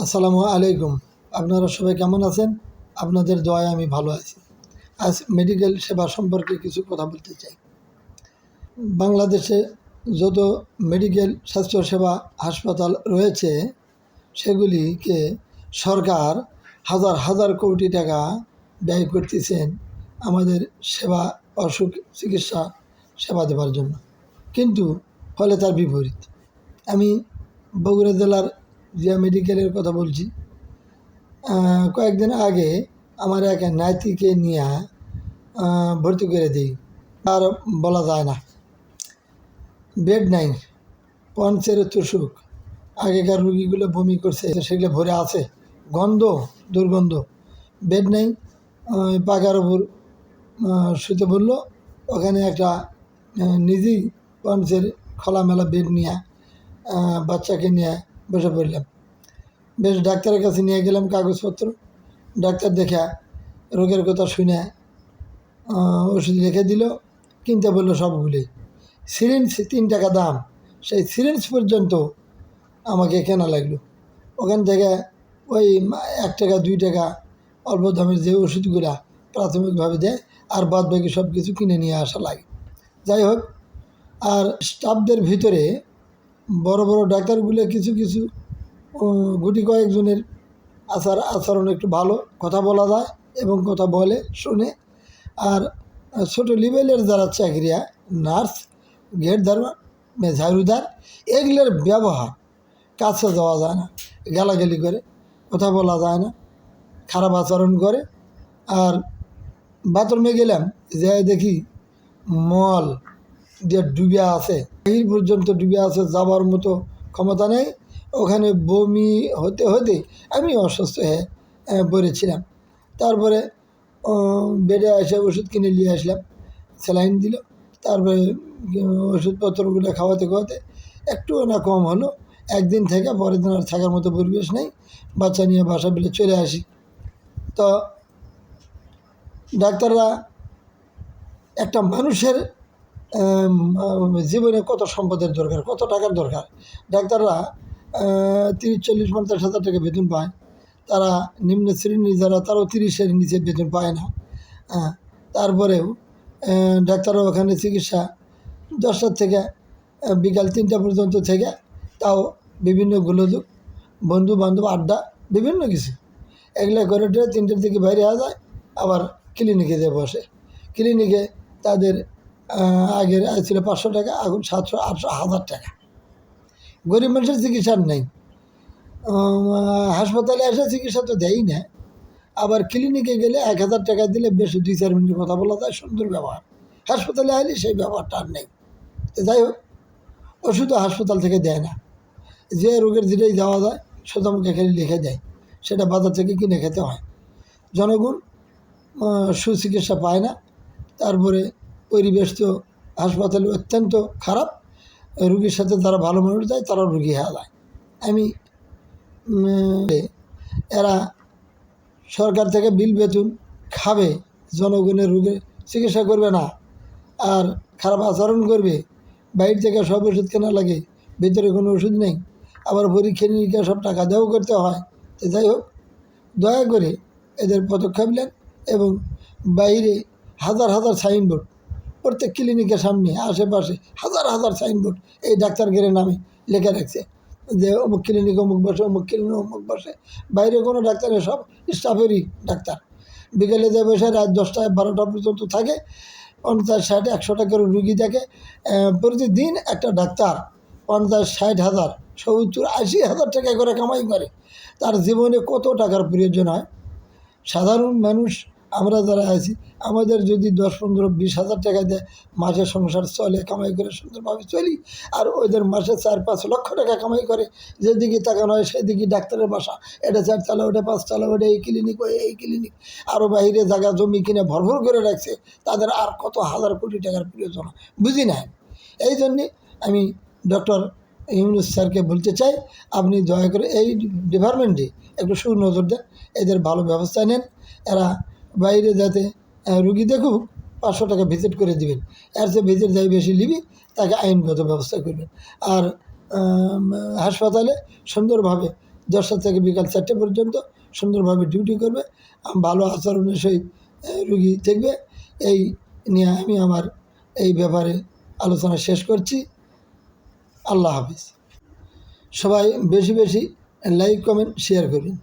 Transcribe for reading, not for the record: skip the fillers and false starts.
আসসালামু আলাইকুম। আপনারা সবাই কেমন আছেন? আপনাদের দোয়ায় আমি ভালো আছি। আজ মেডিকেল সেবা সম্পর্কে কিছু কথা বলতে চাই। বাংলাদেশে যত মেডিকেল স্বাস্থ্যসেবা হাসপাতাল রয়েছে সেগুলিকে সরকার হাজার হাজার কোটি টাকা ব্যয় করতেছেন আমাদের সেবা অসুখ চিকিৎসা সেবা দেওয়ার জন্য, কিন্তু ফলে তার বিপরীত। আমি বগুড়া জেলার জিয়া মেডিকেলের কথা বলছি। কয়েকদিন আগে আমার এক নাতিকে নিয়ে ভর্তি করে দিই। আর বলা যায় না, বেড নাই, পঞ্চের তুষুক, আগেকার রুগীগুলো বমি করছে, সেগুলো ভরে আছে, গন্ধ, দুর্গন্ধ, বেড নেই। পাকার ওপর শুতে বললো, ওখানে একটা নিজেই পঞ্চের খোলামেলা বেড নিয়ে বাচ্চাকে নিয়ে বসে পড়লাম। বেশ ডাক্তারের কাছে নিয়ে গেলাম, কাগজপত্র ডাক্তার দেখা রোগের কথা শুনে ওষুধ লিখে দিল, কিনতে বললো সবগুলোই। সিরিঞ্জ 3 টাকা দাম, সেই সিরিঞ্জ পর্যন্ত আমাকে কেনা লাগলো। ওখান থেকে ওই 1 টাকা 2 টাকা অল্প দামের যে ওষুধগুলা প্রাথমিকভাবে দেয়, আর বাদ বাকি সব কিছু কিনে নিয়ে আসা লাগে। যাই হোক, আর স্টাফদের ভিতরে বড় বড় ডাক্তারগুলো কিছু কিছু গুটি কয়েকজনের আচরণ একটু ভালো, কথা বলা যায় এবং কথা বলে শুনে। আর ছোটো লেভেলের যারা চাকরিয়া, নার্স, গেটদার, ঝাড়ুদার, এগুলোর ব্যবহার কাছে যাওয়া যায় না, গালাগালি করে, কথা বলা যায় না, খারাপ আচরণ করে। আর বাথরুমে গেলাম, যে দেখি মল যে ডুবে আছে, এই পর্যন্ত ডুবে আছে, যাবার মতো ক্ষমতা নেই। ওখানে বমি হতে হতে আমি অসুস্থ হয়ে পড়েছিলাম। তারপরে বেডে এসে ওষুধ কিনে নিয়ে আসলাম, স্যালাইন দিল। তারপরে ওষুধপত্রগুলো খাওয়াতে খাওয়াতে একটুও না কম হলো। একদিন থেকে পরের দিন আর থাকার মতো পরিবেশ নেই, বাচ্চা নিয়ে বাসা বেলে চলে আসি। তো ডাক্তাররা একটা মানুষের জীবনে কত সম্পদের দরকার, কত টাকার দরকার। ডাক্তাররা 30, 40, 50 হাজার টাকা বেতন পায়। তারা নিম্ন শ্রেণী যারা, তারাও 30-এর নিচে বেতন পায় না। তারপরেও ডাক্তাররা ওখানে চিকিৎসা 10টা থেকে বিকাল 3টা পর্যন্ত থেকে, তাও বিভিন্ন গোলযোগ, বন্ধু বান্ধব, আড্ডা, বিভিন্ন কিছু এগুলো করে 3টের দিকে বাইরে হওয়া যায়। আবার ক্লিনিকে যে বসে, ক্লিনিকে তাদের আগের আয় ছিল 500 টাকা, এখন 700, 800, 1000 টাকা। গরিব মানুষের চিকিৎসার নেই। হাসপাতালে এসে চিকিৎসা তো দেয়ই না। আবার ক্লিনিকে গেলে 1000 টাকা দিলে বেশ 2-4 মিনিট কথা বলা যায়, সুন্দর ব্যবহার। হাসপাতালে আইলে সেই ব্যবহারটা আর নেই। তো যাই হোক, ওষুধও হাসপাতাল থেকে দেয় না, যে রোগের যেটাই দেওয়া যায় সোজামুখে খালি লিখে দেয়, সেটা বাজার থেকে কিনে খেতে হয়। জনগণ সুচিকিৎসা পায় না। তারপরে পরিবেশ তো হাসপাতালে অত্যন্ত খারাপ। রুগীর সাথে যারা ভালো মানুষ যায় তারা রুগী হয়ে যায়। আমি এরা সরকার থেকে বিল বেতন খাবে, জনগণের রোগের চিকিৎসা করবে না, আর খারাপ আচরণ করবে। বাইরে থেকে সব ওষুধ কেনা লাগে, ভিতরে কোনো ওষুধ নেই। আবার পরীক্ষা নিরীক্ষা সব টাকা দেওয়াও করতে হয়। তো যাই হোক, দয়া করে এদের পদক্ষেপ নেন এবং বাইরে হাজার হাজার সাইনবোর্ড, প্রত্যেক ক্লিনিকের সামনে আশেপাশে হাজার হাজার সাইনবোর্ড এই ডাক্তারগিরের নামে লেখা রাখছে যে অমুক ক্লিনিক অমুক বসে, অমুক ক্লিনিক অমুক বসে। বাইরে কোনো ডাক্তার নেই, সব স্টাফেরই ডাক্তার। বিকেলে যে বসে রাত 10টা 12টা পর্যন্ত থাকে, 50, 60, 100 টাকার রুগী দেখে। প্রতিদিন একটা ডাক্তার 50, 60 হাজার, 70, 80 হাজার টাকা করে কামাই করে। তার জীবনে কত টাকার প্রয়োজন হয়? সাধারণ মানুষ আমরা যারা আছি, আমাদের যদি 10, 15, 20 হাজার টাকা দেয়, মাসে সংসার চলে, কামাই করে সুন্দরভাবে চলি। আর ওদের মাসে 4-5 লক্ষ টাকা কামাই করে, যেদিকে তাকানো হয় সেদিকে ডাক্তারের বাসা, এটা 4 তলা, ওটা 5 তলা, ওটা এই ক্লিনিক, ওই এই ক্লিনিক। আরও বাইরে জায়গা জমি কিনে ভরভর করে রাখছে, তাদের আর কত হাজার কোটি টাকার প্রয়োজন বুঝি না। এই জন্যে আমি ডক্টর ইউনূস স্যারকে বলতে চাই, আপনি দয়া করে এই ডিপার্টমেন্টে একটু সুনজর দেন, এদের ভালো ব্যবস্থা নেন। এরা বাইরে যাতে রুগী দেখুক, 500 টাকা ভিজিট করে দিবেন। এর চেয়ে ভিজিট যাই বেশি নিবি, তাকে আইনগত ব্যবস্থা করবেন। আর হাসপাতালে সুন্দরভাবে 10টা থেকে বিকাল 4টে পর্যন্ত সুন্দরভাবে ডিউটি করবে, ভালো আচরণের সহিত রুগী দেখবে। এই নিয়ে আমি আমার এই ব্যাপারে আলোচনা শেষ করছি। আল্লাহ হাফিজ। সবাই বেশি বেশি লাইক, কমেন্ট, শেয়ার করুন।